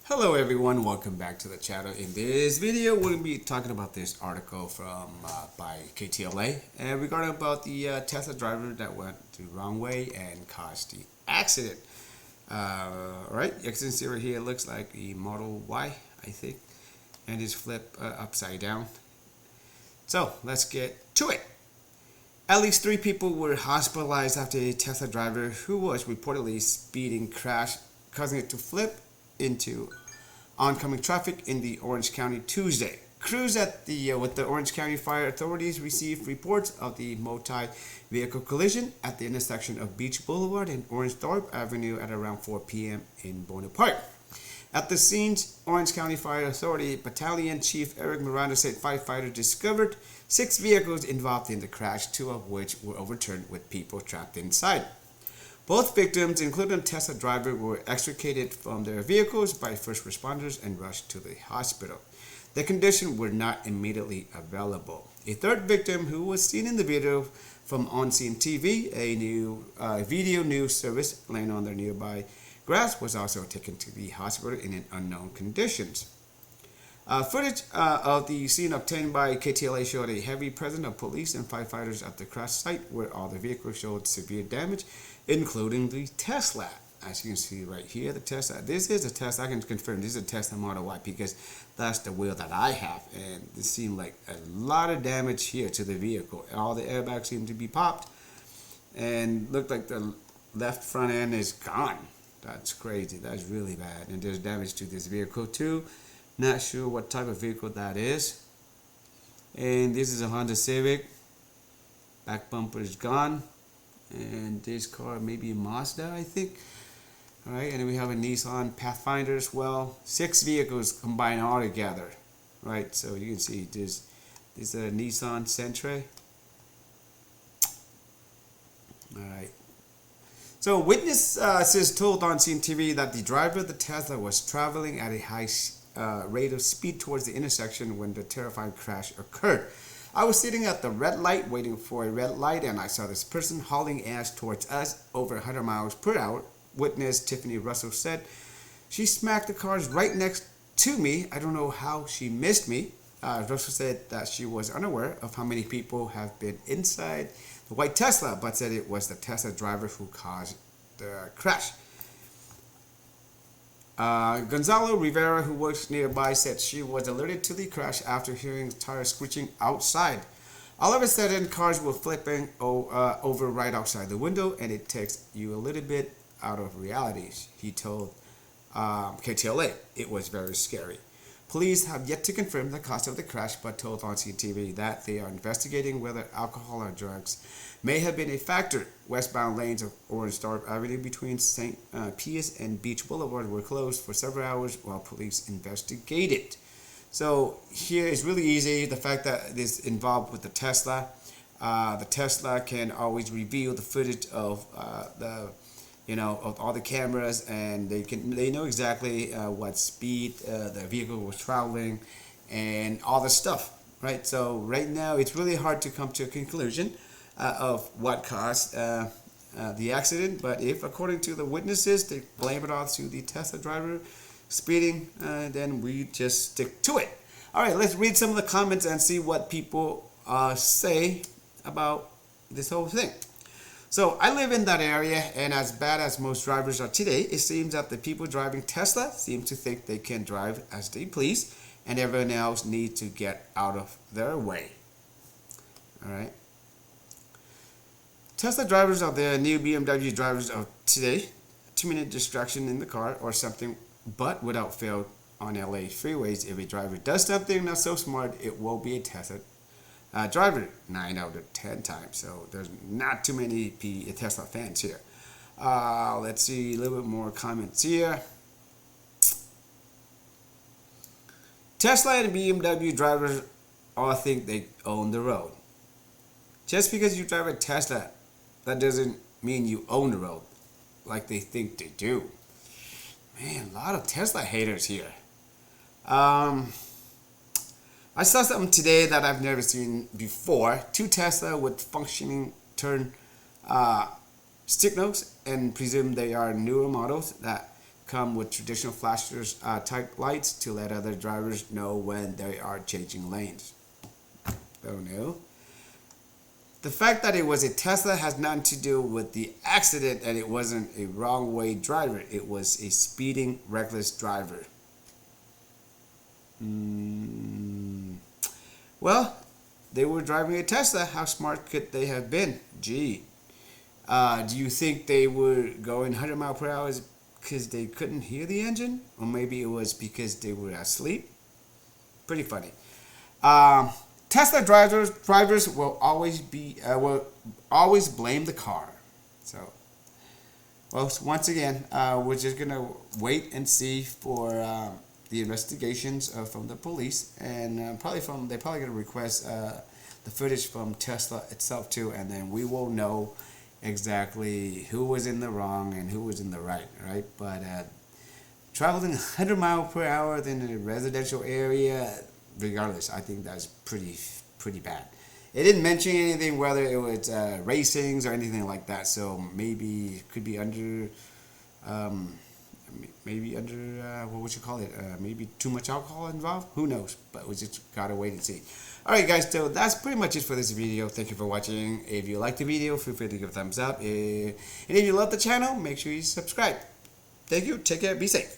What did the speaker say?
Hello everyone, welcome back to the channel. In this video, we're going to be talking about this article from by KTLA and regarding about the Tesla driver that went the wrong way and caused the accident. Right, you can see right here, it looks like a Model Y, I think, and it's flipped upside down. So let's get to it. At least 3 people were hospitalized after a Tesla driver who was reportedly speeding crashed, causing it to flip into oncoming traffic in the Orange County Tuesday. Crews at the with the Orange County Fire Authorities received reports of the multi-vehicle collision at the intersection of Beach Boulevard and Orange Thorpe Avenue at around 4 p.m. in Buena Park. At the scene, Orange County Fire Authority Battalion Chief Eric Miranda said firefighters discovered 6 vehicles involved in the crash, 2 of which were overturned with people trapped inside. Both victims, including a Tesla driver, were extricated from their vehicles by first responders and rushed to the hospital. Their conditions were not immediately available. A third victim, who was seen in the video from On-Scene TV, a new video news service laying on the nearby grass, was also taken to the hospital in unknown conditions. Footage of the scene obtained by KTLA showed a heavy presence of police and firefighters at the crash site, where all the vehicles showed severe damage, including the Tesla. As you can see right here, the Tesla. This is a Tesla. I can confirm this is a Tesla Model Y because that's the wheel that I have, and it seemed like a lot of damage here to the vehicle. All the airbags seem to be popped, and looked like the left front end is gone. That's crazy. That's really bad. And there's damage to this vehicle too. Not sure what type of vehicle that is. And this is a Honda Civic. Back bumper is gone. And this car may be a Mazda, I think. Alright, and then we have a Nissan Pathfinder as well. 6 vehicles combined all together. Right, so you can see this is a Nissan Sentra. Alright. So witnesses told On-Scene TV that the driver of the Tesla was traveling at a high rate of speed towards the intersection when the terrifying crash occurred. I was sitting at the red light waiting for a red light, and I saw this person hauling ass towards us over 100 miles per hour. Witness Tiffany Russell said she smacked the cars right next to me. I don't know how she missed me. Russell said that she was unaware of how many people have been inside the white Tesla, but said it was the Tesla driver who caused the crash. Gonzalo Rivera, who works nearby, said she was alerted to the crash after hearing tires screeching outside. All of a sudden, cars were flipping over right outside the window, and it takes you a little bit out of reality, he told KTLA. It was very scary. Police have yet to confirm the cause of the crash, but told On-Scene TV that they are investigating whether alcohol or drugs may have been a factor. Westbound lanes of Orange Thorpe Avenue between St. Pius and Beach Boulevard were closed for several hours while police investigated. So here is really easy. The fact that it is involved with the Tesla can always reveal the footage of of all the cameras, and they know exactly what speed the vehicle was traveling and all the stuff, right? So right now it's really hard to come to a conclusion of what caused the accident, but if according to the witnesses they blame it all to the Tesla driver speeding, then we just stick to it. All right, let's read some of the comments and see what people say about this whole thing. So I live in that area, and as bad as most drivers are today, it seems that the people driving Tesla seem to think they can drive as they please, and everyone else needs to get out of their way. All right. Tesla drivers are the new BMW drivers of today. 2-minute distraction in the car or something, but without fail on LA freeways, if a driver does something not so smart, it will be a Tesla driver 9 out of 10 times. So there's not too many Tesla fans here. Let's see a little bit more comments here. Tesla and BMW drivers all think they own the road. Just because you drive a Tesla, that doesn't mean you own the road like they think they do. Man, a lot of Tesla haters here. I saw something today that I've never seen before. 2 Tesla with functioning turn signals, and presume they are newer models that come with traditional flashers type lights to let other drivers know when they are changing lanes. Oh no. The fact that it was a Tesla has nothing to do with the accident, and it wasn't a wrong way driver. It was a speeding, reckless driver. Well, they were driving a Tesla. How smart could they have been? Gee. Do you think they were going 100 miles per hour because they couldn't hear the engine? Or maybe it was because they were asleep? Pretty funny. Tesla drivers will always blame the car. So, well, once again, we're just gonna wait and see for the investigations from the police, and they're probably gonna request the footage from Tesla itself too, and then we will know exactly who was in the wrong and who was in the right, right? But traveling 100 miles per hour in a residential area, regardless, I think that's pretty bad. It didn't mention anything whether it was racings or anything like that, so maybe it could be under what would you call it? Maybe too much alcohol involved? Who knows? But we just gotta wait and see. Alright guys, so that's pretty much it for this video. Thank you for watching. If you liked the video, feel free to give a thumbs up. And if you love the channel, make sure you subscribe. Thank you. Take care. Be safe.